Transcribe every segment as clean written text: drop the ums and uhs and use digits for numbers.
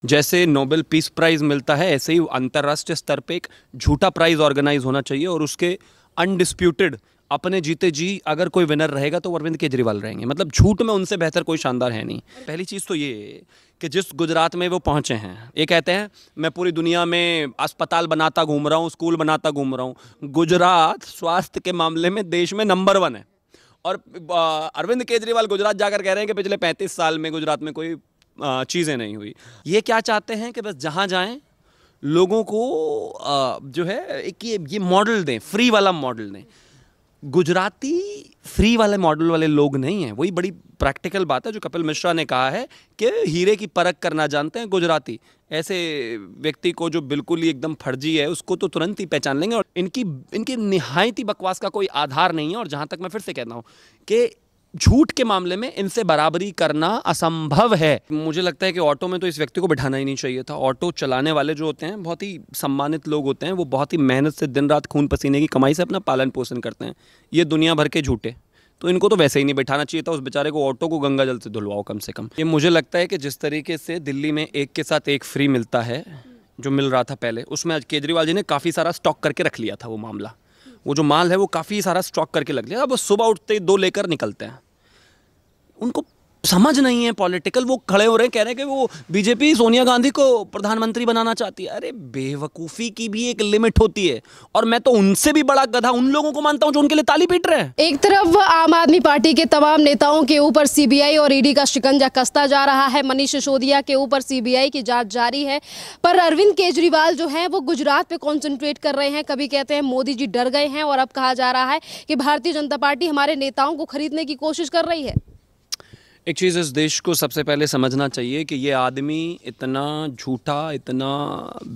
जैसे Nobel peace prize मिलता है, ऐसे ही अंतर्राष्ट्रीय स्तर पे एक झूठा प्राइज़ ऑर्गेनाइज होना चाहिए और उसके अनडिस्प्यूटेड अपने जीते जी अगर कोई विनर रहेगा तो अरविंद केजरीवाल रहेंगे। मतलब झूठ में उनसे बेहतर कोई शानदार है नहीं। पहली चीज़ तो ये कि जिस गुजरात में वो पहुँचे हैं, ये कहते हैं मैं पूरी दुनिया में अस्पताल बनाता घूम रहा हूँ, स्कूल बनाता घूम रहा हूँ। गुजरात स्वास्थ्य के मामले में देश में नंबर 1 है। और अरविंद केजरीवाल गुजरात जाकर कह रहे हैं कि पिछले 35 साल में गुजरात में कोई चीज़ें नहीं हुई। ये क्या चाहते हैं कि बस जहाँ जाएं लोगों को जो है एक ये मॉडल दें, फ्री वाला मॉडल दें। गुजराती फ्री वाले मॉडल वाले लोग नहीं हैं। वही बड़ी प्रैक्टिकल बात है जो कपिल मिश्रा ने कहा है कि हीरे की परख करना जानते हैं गुजराती। ऐसे व्यक्ति को जो बिल्कुल ही एकदम फर्जी है उसको तो तुरंत ही पहचान लेंगे। और इनकी निहायती बकवास का कोई आधार नहीं है। और जहाँ तक मैं फिर से कहता हूँ कि झूठ के मामले में इनसे बराबरी करना असंभव है। मुझे लगता है कि ऑटो में तो इस व्यक्ति को बिठाना ही नहीं चाहिए था। ऑटो चलाने वाले जो होते हैं बहुत ही सम्मानित लोग होते हैं, वो बहुत ही मेहनत से दिन रात खून पसीने की कमाई से अपना पालन पोषण करते हैं। ये दुनिया भर के झूठे, तो इनको तो वैसे ही नहीं बिठाना चाहिए था। उस बेचारे को ऑटो को गंगा जल से धुलवाओ कम से कम। ये मुझे लगता है कि जिस तरीके से दिल्ली में एक के साथ एक फ्री मिलता है, जो मिल रहा था पहले, उसमें आज केजरीवाल जी ने काफ़ी सारा स्टॉक करके रख लिया था। वो मामला, वो जो माल है वो काफ़ी सारा स्टॉक करके रख लिया। अब सुबह उठते ही 2 लेकर निकलते हैं। उनको समझ नहीं है पॉलिटिकल। वो खड़े हो रहे हैं, कह रहे हैं कि वो बीजेपी सोनिया गांधी को प्रधानमंत्री बनाना चाहती है। अरे बेवकूफ़ी की भी एक लिमिट होती है। और मैं तो उनसे भी बड़ा गधा उन लोगों को मानता हूं जो उनके लिए ताली पीट रहे हैं। एक तरफ आम आदमी पार्टी के तमाम नेताओं के ऊपर सीबीआई और ईडी का शिकंजा कसता जा रहा है। मनीष सिसोदिया के ऊपर सीबीआई की जांच जारी है, पर अरविंद केजरीवाल जो है वो गुजरात पे कॉन्सेंट्रेट कर रहे हैं। कभी कहते हैं मोदी जी डर गए हैं, और अब कहा जा रहा है कि भारतीय जनता पार्टी हमारे नेताओं को खरीदने की कोशिश कर रही है। एक चीज़ इस देश को सबसे पहले समझना चाहिए कि ये आदमी इतना झूठा, इतना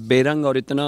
बेरंग और इतना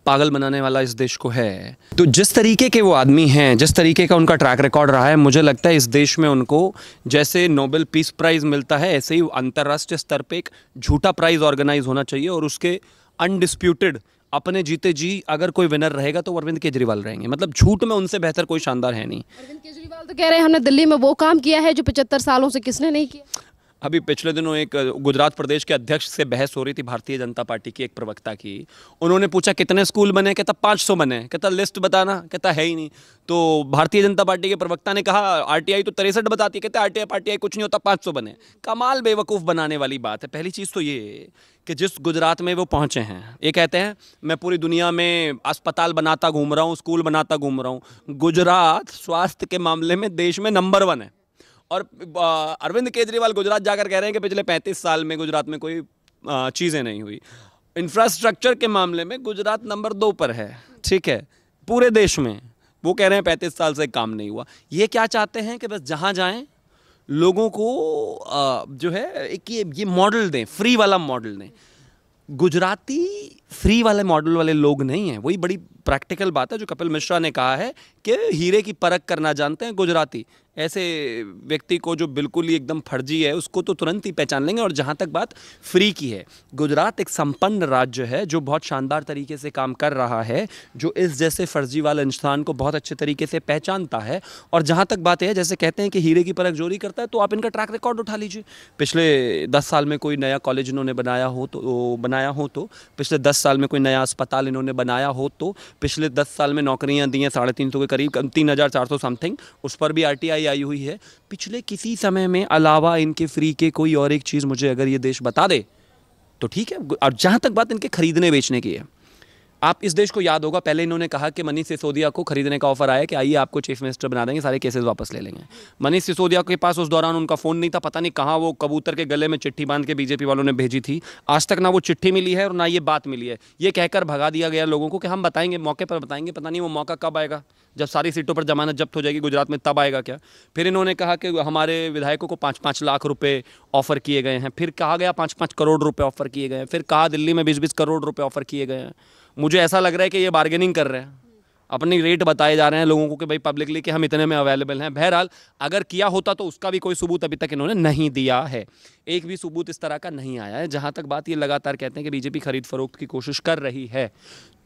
पागल बनाने वाला इस देश को है। तो जिस तरीके के वो आदमी हैं, जिस तरीके का उनका ट्रैक रिकॉर्ड रहा है, मुझे लगता है इस देश में उनको जैसे नोबेल पीस प्राइज़ मिलता है, ऐसे ही अंतर्राष्ट्रीय स्तर पे एक झूठा प्राइज़ ऑर्गेनाइज होना चाहिए और उसके अनडिस्प्यूटेड अपने जीते जी अगर कोई विनर रहेगा तो अरविंद केजरीवाल रहेंगे। मतलब झूठ में उनसे बेहतर कोई शानदार है नहीं। अरविंद केजरीवाल तो कह रहे हैं हमने दिल्ली में वो काम किया है जो 75 सालों से किसने नहीं किया। अभी पिछले दिनों एक गुजरात प्रदेश के अध्यक्ष से बहस हो रही थी भारतीय जनता पार्टी की एक प्रवक्ता की। उन्होंने पूछा कितने स्कूल बने, कहता 500 बने। कहता लिस्ट बताना, कहता है ही नहीं। तो भारतीय जनता पार्टी के प्रवक्ता ने कहा आरटीआई तो 63 बताती है। कहते आरटीआई कुछ नहीं होता, 500 बने। कमाल बेवकूफ़ बनाने वाली बात है। पहली चीज़ तो ये कि जिस गुजरात में वो पहुँचे हैं, ये कहते हैं मैं पूरी दुनिया में अस्पताल बनाता घूम रहा हूँ, स्कूल बनाता घूम रहा हूँ। गुजरात स्वास्थ्य के मामले में देश में नंबर 1 है। और अरविंद केजरीवाल गुजरात जाकर कह रहे हैं कि पिछले 35 साल में गुजरात में कोई चीज़ें नहीं हुई। इंफ्रास्ट्रक्चर के मामले में गुजरात नंबर 2 पर है, ठीक है, पूरे देश में। वो कह रहे हैं 35 साल से काम नहीं हुआ। ये क्या चाहते हैं कि बस जहाँ जाएं लोगों को जो है एक ये मॉडल दें, फ्री वाला मॉडल दें। गुजराती फ्री वाले मॉडल वाले लोग नहीं हैं। वही बड़ी प्रैक्टिकल बात है जो कपिल मिश्रा ने कहा है कि हीरे की परख करना जानते हैं गुजराती। ऐसे व्यक्ति को जो बिल्कुल ही एकदम फर्जी है उसको तो तुरंत ही पहचान लेंगे। और जहाँ तक बात फ्री की है, गुजरात एक संपन्न राज्य है जो बहुत शानदार तरीके से काम कर रहा है, जो इस जैसे फर्जी वाले इंसान को बहुत अच्छे तरीके से पहचानता है। और जहाँ तक बात है, जैसे कहते हैं कि हीरे की परख जोरी करता है, तो आप इनका ट्रैक रिकॉर्ड उठा लीजिए। पिछले 10 साल में कोई नया कॉलेज इन्होंने बनाया हो तो पिछले 10 साल में कोई नया अस्पताल इन्होंने बनाया हो तो पिछले 10 साल में नौकरियां दी हैं 350 के करीब, 3400 समथिंग, उस पर भी आरटीआई आई हुई है। पिछले किसी समय में अलावा इनके फ्री के कोई और एक चीज़ मुझे अगर ये देश बता दे तो ठीक है। और जहाँ तक बात इनके खरीदने बेचने की है, आप इस देश को याद होगा पहले इन्होंने कहा कि मनीष सिसोदिया को खरीदने का ऑफर आया कि आइए आपको चीफ मिनिस्टर बना देंगे, सारे केसेस वापस ले लेंगे। मनीष सिसोदिया के पास उस दौरान उनका फ़ोन नहीं था, पता नहीं कहाँ वो कबूतर के गले में चिट्ठी बांध के बीजेपी वालों ने भेजी थी। आज तक ना वो चिट्ठी मिली है और ना ये बात मिली है। ये कहकर भगा दिया गया लोगों को कि हम बताएंगे, मौके पर बताएंगे। पता नहीं वो मौका कब आएगा, जब सारी सीटों पर जमानत जब्त हो जाएगी गुजरात में, तब आएगा क्या। फिर इन्होंने कहा कि हमारे विधायकों को 5-5 लाख रुपए ऑफर किए गए हैं। फिर कहा गया 5-5 करोड़ रुपए ऑफर किए गए हैं। फिर कहा दिल्ली में 20-20 करोड़ रुपए ऑफर किए गए हैं। मुझे ऐसा लग रहा है कि ये बार्गेनिंग कर रहे हैं। अपनी रेट बताए जा रहे हैं लोगों को कि भाई पब्लिकली कि हम इतने में अवेलेबल हैं। बहरहाल अगर किया होता तो उसका भी कोई सबूत अभी तक इन्होंने नहीं दिया है, एक भी सबूत इस तरह का नहीं आया है। जहां तक बात ये लगातार कहते हैं कि बीजेपी खरीद फरोख्त की कोशिश कर रही है,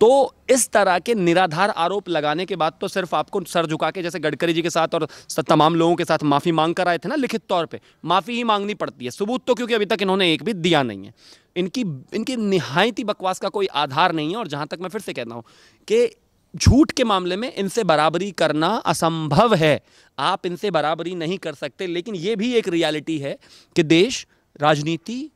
तो इस तरह के निराधार आरोप लगाने के बाद तो सिर्फ आपको सर झुका के, जैसे गडकरी जी के साथ और तमाम लोगों के साथ माफ़ी मांग कर आए थे ना लिखित तौर पे, माफ़ी ही मांगनी पड़ती है। सबूत तो क्योंकि अभी तक इन्होंने एक भी दिया नहीं है। इनकी निहायती बकवास का कोई आधार नहीं है। और जहां तक मैं फिर से कहता हूं कि झूठ के मामले में इनसे बराबरी करना असंभव है, आप इनसे बराबरी नहीं कर सकते। लेकिन यह भी एक रियलिटी है कि देश, राजनीति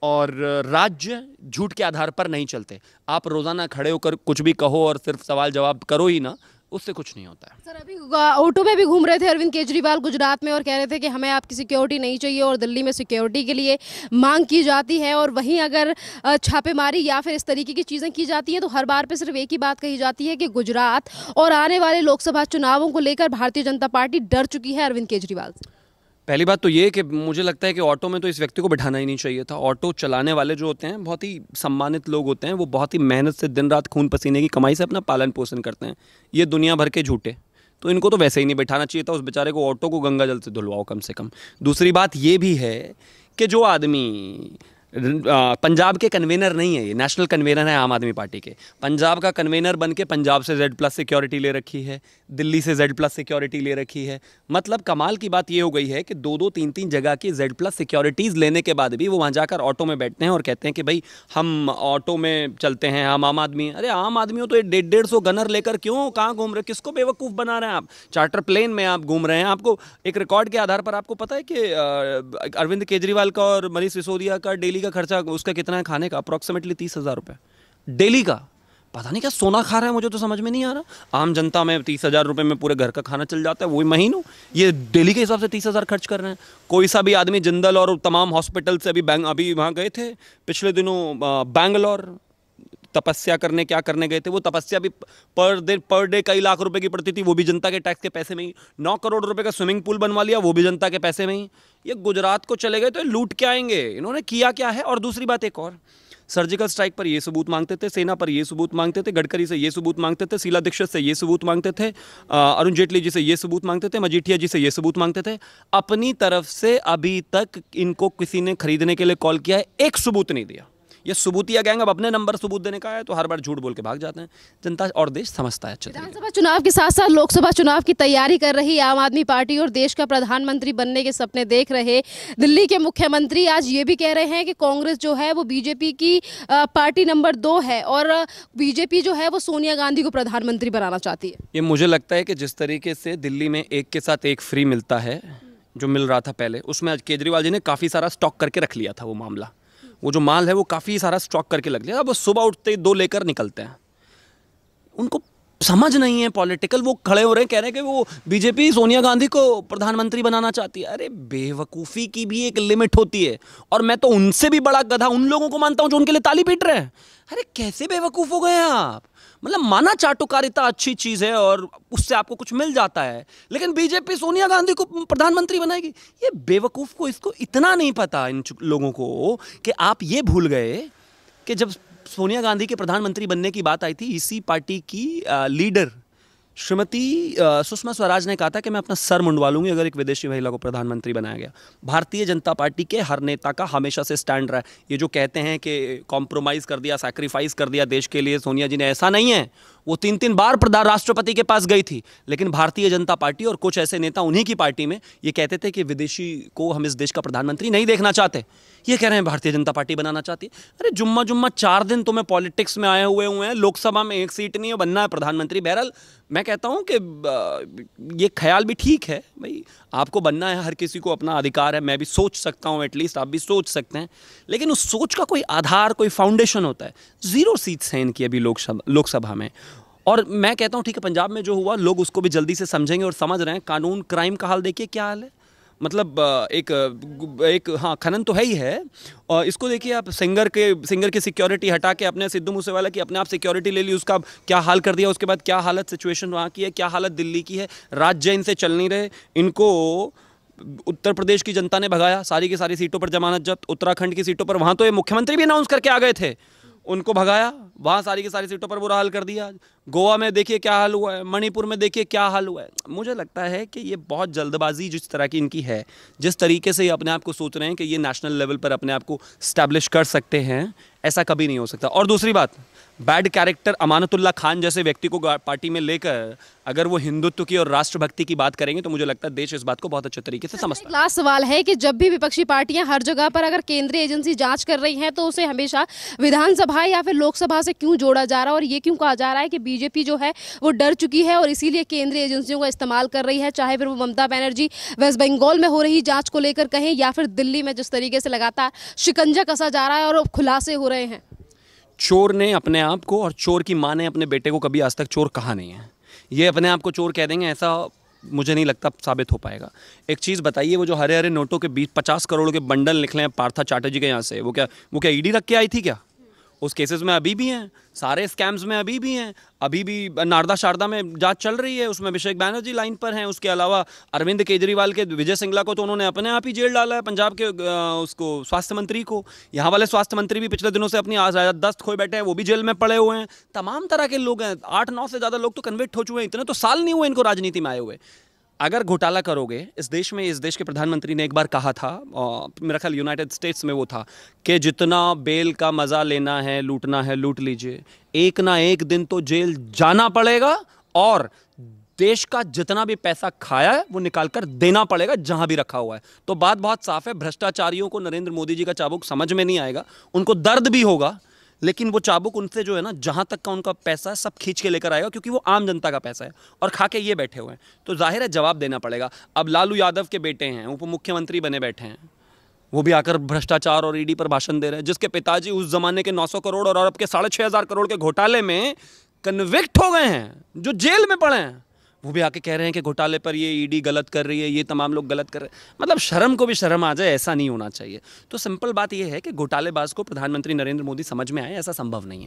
और राज्य झूठ के आधार पर नहीं चलते। आप रोजाना खड़े होकर कुछ भी कहो और सिर्फ सवाल जवाब करो ही ना, उससे कुछ नहीं होता है। सर, अभी ऑटो में भी घूम रहे थे अरविंद केजरीवाल गुजरात में और कह रहे थे कि हमें आपकी सिक्योरिटी नहीं चाहिए और दिल्ली में सिक्योरिटी के लिए मांग की जाती है। और वहीं अगर छापेमारी या फिर इस तरीके की चीज़ें की जाती हैं तो हर बार पे सिर्फ एक ही बात कही जाती है कि गुजरात और आने वाले लोकसभा चुनावों को लेकर भारतीय जनता पार्टी डर चुकी है अरविंद केजरीवाल से। पहली बात तो ये कि मुझे लगता है कि ऑटो में तो इस व्यक्ति को बिठाना ही नहीं चाहिए था। ऑटो चलाने वाले जो होते हैं बहुत ही सम्मानित लोग होते हैं, वो बहुत ही मेहनत से दिन रात खून पसीने की कमाई से अपना पालन पोषण करते हैं। ये दुनिया भर के झूठे, तो इनको तो वैसे ही नहीं बिठाना चाहिए था। उस बेचारे को ऑटो को गंगा जल से धुलवाओ कम से कम। दूसरी बात ये भी है कि जो आदमी पंजाब के कन्वेनर नहीं है, ये नेशनल कन्वेनर है आम आदमी पार्टी के, पंजाब का कन्वेनर बन के पंजाब से Z+ सिक्योरिटी ले रखी है, दिल्ली से Z+ सिक्योरिटी ले रखी है। मतलब कमाल की बात ये हो गई है कि 2-2, 3-3 जगह की Z+ सिक्योरिटीज़ लेने के बाद भी वो वहाँ जाकर ऑटो में बैठते हैं और कहते हैं कि भाई हम ऑटो में चलते हैं, हम आम आदमी हैं। अरे आम आदमी हो तो 150-150 गनर लेकर क्यों, कहाँ घूम रहे, किसको बेवकूफ़ बना रहे हैं आप? चार्टर प्लेन में आप घूम रहे हैं। आपको एक रिकॉर्ड के आधार पर आपको पता है कि अरविंद केजरीवाल का और मनीष सिसोदिया का डेली का खर्चा उसका कितना है खाने का? अप्रॉक्सीमेटली 30,000 रुपये डेली का। पता नहीं क्या सोना खा रहा है, मुझे तो समझ में नहीं आ रहा। आम जनता में 30,000 रुपये में पूरे घर का खाना चल जाता है, वही महीनों। ये डेली के हिसाब से 30,000 खर्च कर रहे हैं। कोई सा भी आदमी जिंदल और तमाम हॉस्पिटल से अभी वहाँ गए थे पिछले दिनों बैंगलोर तपस्या करने, क्या करने गए थे वो तपस्या भी पर डे कई लाख रुपए की पड़ती थी, वो भी जनता के टैक्स के पैसे में ही। 9 करोड़ रुपए का स्विमिंग पूल बनवा लिया, वो भी जनता के पैसे में ही। ये गुजरात को चले गए तो लूट के आएंगे, इन्होंने किया क्या है? और दूसरी बात एक और, सर्जिकल स्ट्राइक पर ये सबूत मांगते थे, सेना पर ये सबूत मांगते थे, गडकरी से ये सबूत मांगते थे, शीला दीक्षित से ये सबूत मांगते थे, अरुण जेटली जी से ये सबूत मांगते थे, मजीठिया जी से ये सबूत मांगते थे। अपनी तरफ से अभी तक इनको किसी ने खरीदने के लिए कॉल किया है, एक सबूत नहीं दिया। ये सबूतिया गैंग अब अपने नंबर सबूत देने का है तो हर बार झूठ बोल के भाग जाते हैं। जनता और देश समझता है। विधानसभा चुनाव के साथ साथ लोकसभा चुनाव की तैयारी कर रही आम आदमी पार्टी और देश का प्रधानमंत्री बनने के सपने देख रहे दिल्ली के मुख्यमंत्री आज ये भी कह रहे हैं कि कांग्रेस जो है वो बीजेपी की पार्टी नंबर 2 है और बीजेपी जो है वो सोनिया गांधी को प्रधानमंत्री बनाना चाहती है। ये मुझे लगता है कि जिस तरीके से दिल्ली में एक के साथ एक फ्री मिलता है, जो मिल रहा था पहले, उसमें आज केजरीवाल जी ने काफ़ी सारा स्टॉक करके रख लिया था। वो मामला, वो जो माल है वो काफ़ी सारा स्टॉक करके लग लिया। अब वो सुबह उठते ही 2 लेकर निकलते हैं। उनको समझ नहीं है पॉलिटिकल, वो खड़े हो रहे हैं, कह रहे हैं कि वो बीजेपी सोनिया गांधी को प्रधानमंत्री बनाना चाहती है। अरे बेवकूफ़ी की भी एक लिमिट होती है। और मैं तो उनसे भी बड़ा गधा उन लोगों को मानता हूं जो उनके लिए ताली पीट रहे हैं। अरे कैसे बेवकूफ़ हो गए आप? मतलब माना चाटुकारिता अच्छी चीज़ है और उससे आपको कुछ मिल जाता है, लेकिन बीजेपी सोनिया गांधी को प्रधानमंत्री बनाएगी। ये बेवकूफ़ को, इसको इतना नहीं पता इन लोगों को कि आप ये भूल गए कि जब सोनिया गांधी के प्रधानमंत्री बनने की बात आई थी, इसी पार्टी की लीडर श्रीमती सुषमा स्वराज ने कहा था कि मैं अपना सर मुंडवा लूंगी अगर एक विदेशी महिला को प्रधानमंत्री बनाया गया। भारतीय जनता पार्टी के हर नेता का हमेशा से स्टैंड रहा है। ये जो कहते हैं कि कॉम्प्रोमाइज़ कर दिया, सैक्रिफाइस कर दिया देश के लिए सोनिया जी ने, ऐसा नहीं है। वो 3-3 बार राष्ट्रपति के पास गई थी, लेकिन भारतीय जनता पार्टी और कुछ ऐसे नेता उन्हीं की पार्टी में ये कहते थे कि विदेशी को हम इस देश का प्रधानमंत्री नहीं देखना चाहते। ये कह रहे हैं भारतीय जनता पार्टी बनाना चाहती है। अरे जुम्मा 4 दिन तुम्हें पॉलिटिक्स में आए हुए हैं, लोकसभा में 1 सीट नहीं है, बनना है प्रधानमंत्री। बहरहाल मैं कहता हूं कि ये ख्याल भी ठीक है भाई, आपको बनना है, हर किसी को अपना अधिकार है। मैं भी सोच सकता हूं, एटलीस्ट आप भी सोच सकते हैं, लेकिन उस सोच का कोई आधार, कोई फाउंडेशन होता है। 0 सीट्स हैं इनकी अभी लोकसभा में। और मैं कहता हूं ठीक है, पंजाब में जो हुआ लोग उसको भी जल्दी से समझेंगे और समझ रहे हैं। कानून क्राइम का हाल देखिए क्या हाल है। मतलब एक हाँ खनन तो है ही है। और इसको देखिए आप, सिंगर की सिक्योरिटी हटा के अपने सिद्धू मूसेवाला की अपने आप सिक्योरिटी ले ली, उसका क्या हाल कर दिया। उसके बाद क्या हालत सिचुएशन वहाँ की है, क्या हालत दिल्ली की है। राज्य इनसे चल नहीं रहे। इनको उत्तर प्रदेश की जनता ने भगाया, सारी की सारी सीटों पर जमानत जब्त। उत्तराखंड की सीटों पर वहाँ तो ये मुख्यमंत्री भी अनाउंस करके आ गए थे, उनको भगाया, वहाँ सारी की सारी सीटों पर बुरा हाल कर दिया। गोवा में देखिए क्या हाल हुआ है, मणिपुर में देखिए क्या हाल हुआ है। मुझे लगता है कि ये बहुत जल्दबाजी जिस तरह की इनकी है, जिस तरीके से ये अपने आप को सोच रहे हैं कि ये नेशनल लेवल पर अपने आप को स्टैब्लिश कर सकते हैं, ऐसा कभी नहीं हो सकता। और दूसरी बात, बैड कैरेक्टर अमानतुल्लाह खान जैसे व्यक्ति को पार्टी में लेकर अगर वो हिंदुत्व की और राष्ट्रभक्ति की बात करेंगे तो मुझे लगता है देश इस बात को बहुत अच्छे तरीके से समझता है। लास्ट सवाल है कि जब भी विपक्षी पार्टियां हर जगह पर अगर केंद्रीय एजेंसी जांच कर रही हैं तो उसे हमेशा विधानसभा या फिर लोकसभा से क्यों जोड़ा जा रहा है, और ये क्यों कहा जा रहा है कि बीजेपी जो है वो डर चुकी है और इसीलिए केंद्रीय एजेंसियों का इस्तेमाल कर रही है, चाहे फिर वो ममता बनर्जी वेस्ट बंगाल में हो रही जांच को लेकर कहें या फिर दिल्ली में जिस तरीके से लगातार शिकंजा कसा जा रहा है और खुलासे हो रहे हैं। चोर ने अपने आप को और चोर की माँ ने अपने बेटे को कभी आज तक चोर कहा नहीं है। ये अपने आप को चोर कह देंगे, ऐसा मुझे नहीं लगता साबित हो पाएगा। एक चीज़ बताइए, वो जो हरे हरे नोटों के बीच 50 करोड़ के बंडल निकले हैं पार्था चैटर्जी के यहाँ से, वो क्या ईडी रख के आई थी क्या? उस केसेस में अभी भी हैं, सारे स्कैम्स में अभी भी हैं, अभी भी नारदा शारदा में जांच चल रही है, उसमें अभिषेक बैनर्जी लाइन पर हैं। उसके अलावा अरविंद केजरीवाल के विजय सिंगला को तो उन्होंने अपने आप ही जेल डाला है, पंजाब के उसको स्वास्थ्य मंत्री को। यहाँ वाले स्वास्थ्य मंत्री भी पिछले दिनों से अपनी दस्त खोए बैठे हैं, वो भी जेल में पड़े हुए हैं। तमाम तरह के लोग हैं, 8-9 से ज़्यादा लोग तो कन्विक्ट हो चुके हैं। इतने तो साल नहीं हुए इनको राजनीति में आए हुए। अगर घोटाला करोगे इस देश में, इस देश के प्रधानमंत्री ने एक बार कहा था, मेरा ख्याल यूनाइटेड स्टेट्स में वो था, कि जितना बेल का मज़ा लेना है, लूटना है, लूट लीजिए, एक ना एक दिन तो जेल जाना पड़ेगा और देश का जितना भी पैसा खाया है वो निकाल कर देना पड़ेगा जहां भी रखा हुआ है। तो बात बहुत साफ है, भ्रष्टाचारियों को नरेंद्र मोदी जी का चाबुक समझ में नहीं आएगा, उनको दर्द भी होगा, लेकिन वो चाबुक उनसे जो है ना, जहां तक का उनका पैसा है सब खींच के लेकर आएगा, क्योंकि वो आम जनता का पैसा है और खा के ये बैठे हुए हैं। तो जाहिर है जवाब देना पड़ेगा। अब लालू यादव के बेटे हैं, उप मुख्यमंत्री बने बैठे हैं, वो भी आकर भ्रष्टाचार और ईडी पर भाषण दे रहे हैं। जिसके पिताजी उस जमाने के 900 करोड़ और अब के 6,500 करोड़ के घोटाले में कन्विक्ट हो गए हैं, जो जेल में पड़े हैं, वो भी आके कह रहे हैं कि घोटाले पर ये ईडी गलत कर रही है, ये तमाम लोग गलत कर रहे हैं। मतलब शर्म को भी शर्म आ जाए, ऐसा नहीं होना चाहिए। तो सिंपल बात ये है कि घोटालेबाज को प्रधानमंत्री नरेंद्र मोदी समझ में आए, ऐसा संभव नहीं है।